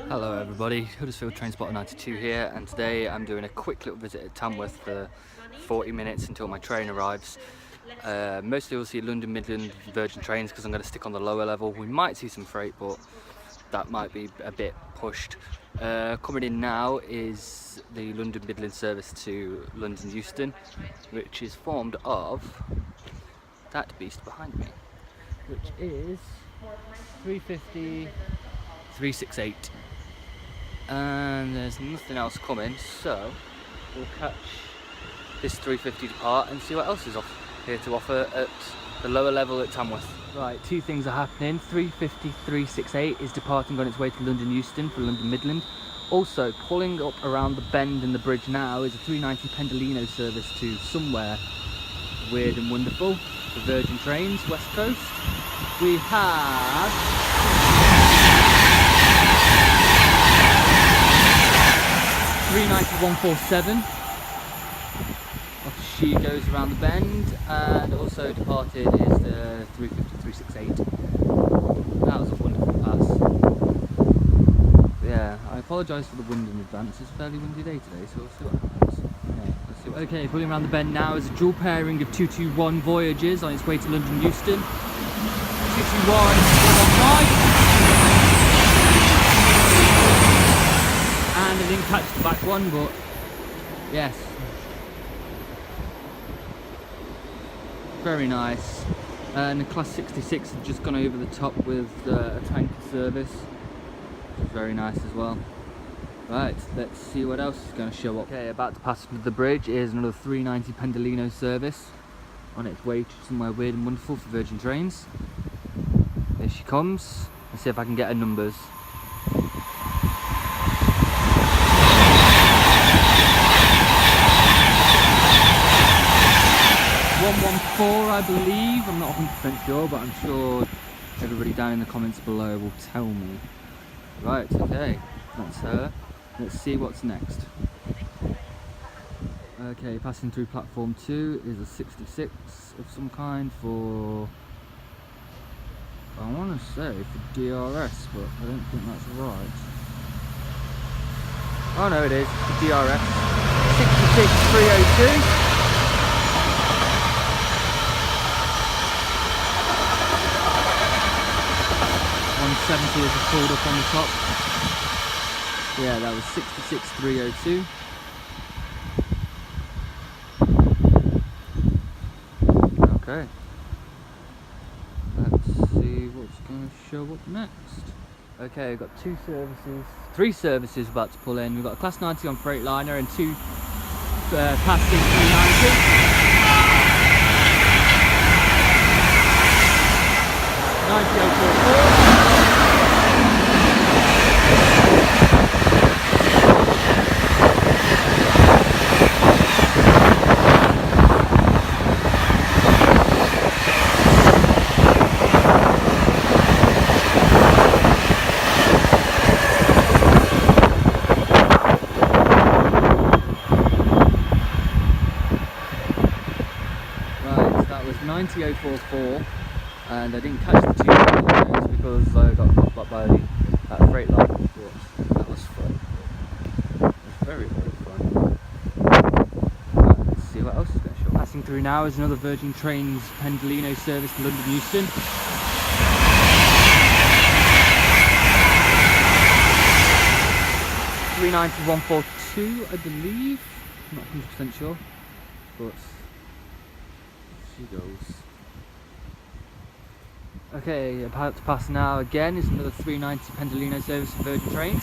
Hello everybody, Huddersfield Train Spotter 92 here, and today I'm doing a quick little visit at Tamworth for 40 minutes until my train arrives. Mostly we'll see London Midland Virgin trains because I'm going to stick on the lower level. We might see some freight, but that might be a bit pushed. Coming in now is the London Midland service to London Euston, which is formed of that beast behind me, which is 350 368. And there's nothing else coming, so we'll catch this 350 depart and see what else is here to offer at the lower level at Tamworth. Right, two things are happening. 350 368 is departing on its way to London Euston for London Midland. Also, pulling up around the bend in the bridge now is a 390 Pendolino service to somewhere weird and wonderful, the Virgin Trains, West Coast. We have 390-147, off she goes around the bend, and also departed is the 350-368. That was a wonderful pass. Yeah, I apologise for the wind in advance. It's a fairly windy day today, so we'll see what happens. Yeah, let's see okay, pulling around the bend now is a dual pairing of 221 Voyages on its way to London Euston. 221 115. And I didn't catch the back one, but yes, very nice. And the Class 66 have just gone over the top with a tanker service, which is very nice as well. Right, let's see what else is going to show up. Okay, about to pass under the bridge is another 390 Pendolino service on its way to somewhere weird and wonderful for Virgin Trains. There she comes. Let's see if I can get her numbers. 114, I believe. I'm not 100% sure, but I'm sure everybody down in the comments below will tell me. Right, okay, that's her. Let's see what's next. Okay, passing through platform 2 is a 66 of some kind for, I want to say for DRS, but I don't think that's right. Oh no, it is, for DRS. 66302. 170 is a fold up on the top. Yeah, that was 66302. Okay. Let's see what's going to show up next. Okay, we've got three services about to pull in. We've got a Class 90 on Freightliner and two passing 390. 90044. Right, that was 90044. And I didn't catch the two trains because I got knocked up by that freight line. But that was fun. It was very, very fun. Let's see what else is going to show up. Passing through now is another Virgin Trains Pendolino service to London Euston. 390-142, I believe. I'm not 100% sure, but she goes. Okay, about to pass now again is another 390 Pendolino service for Virgin Trains.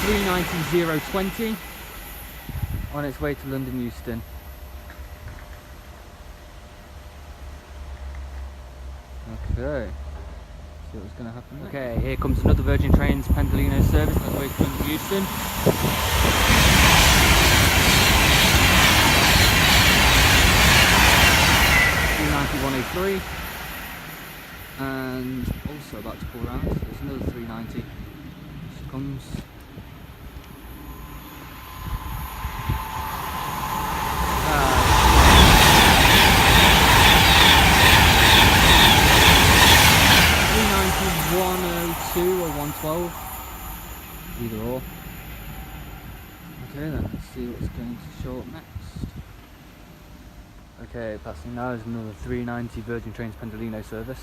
390-020 on its way to London Euston. Okay, see what's going to happen next. Okay, here comes another Virgin Trains Pendolino service on its way to London Euston. 103, and also about to pull around. There's another 390. She comes. either or. Okay then, let's see what's going to show up next. Okay, passing now is another 390 Virgin Trains Pendolino service.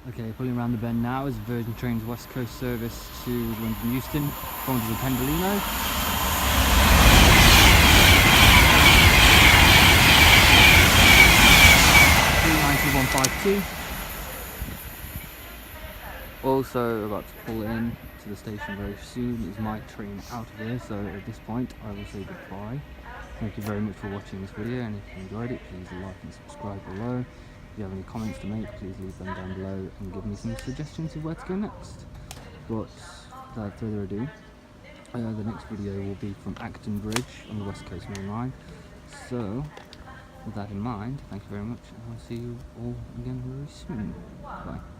Okay, pulling around the bend now is Virgin Trains West Coast service to London Euston, going to the Pendolino. Also about to pull in to the station very soon is my train out of here, so at this point I will say goodbye. Thank you very much for watching this video, and if you enjoyed it, please like and subscribe below. If you have any comments to make, please leave them down below and give me some suggestions of where to go next. But without further ado, the next video will be from Acton Bridge on the West Coast Mainline. So with that in mind, thank you very much, and I'll see you all again very soon. Bye.